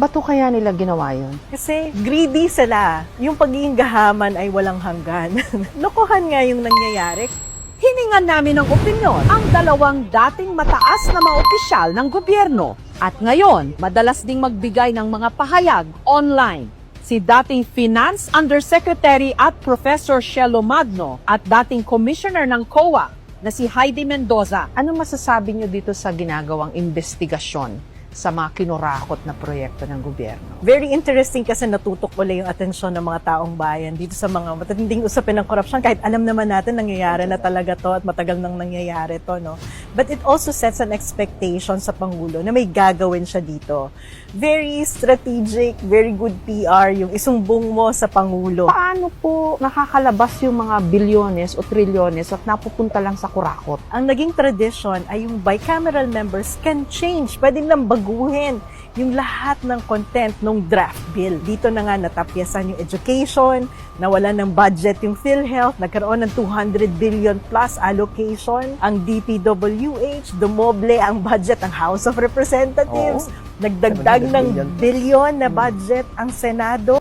Ba't ho kaya nila ginawa yun? Kasi greedy sila. Yung pagiging gahaman ay walang hanggan. Lokohan nga yung nangyayari. Hiningan namin ng opinyon ang dalawang dating mataas na mga opisyal ng gobyerno at ngayon madalas ding magbigay ng mga pahayag online. Si dating Finance Undersecretary at Professor Shelo Magno at dating Commissioner ng COA na si Heidi Mendoza. Ano masasabi nyo dito sa ginagawang investigasyon sa mga kinurakot na proyekto ng gobyerno? Very interesting kasi natutok ulit yung atensyon ng mga taong bayan dito sa mga matinding usapin ng korupsyon kahit alam naman natin nangyayari na talaga to at matagal nang nangyayari to, no? But it also sets an expectation sa Pangulo na may gagawin siya dito. Very strategic, very good PR yung isumbong mo sa Pangulo. Paano po nakakalabas yung mga bilyones o trilyones at napupunta lang sa kurakot? Ang naging tradition ay yung bicameral members can change. Pwede lang baguhin yung lahat ng content ng draft bill. Dito na nga natapyasan yung education, nawalan ng budget yung PhilHealth, nagkaroon ng 200 billion plus allocation. Ang DPWH, dumoble ang budget ng House of Representatives. Nagdagdag ng billion na budget ang Senado.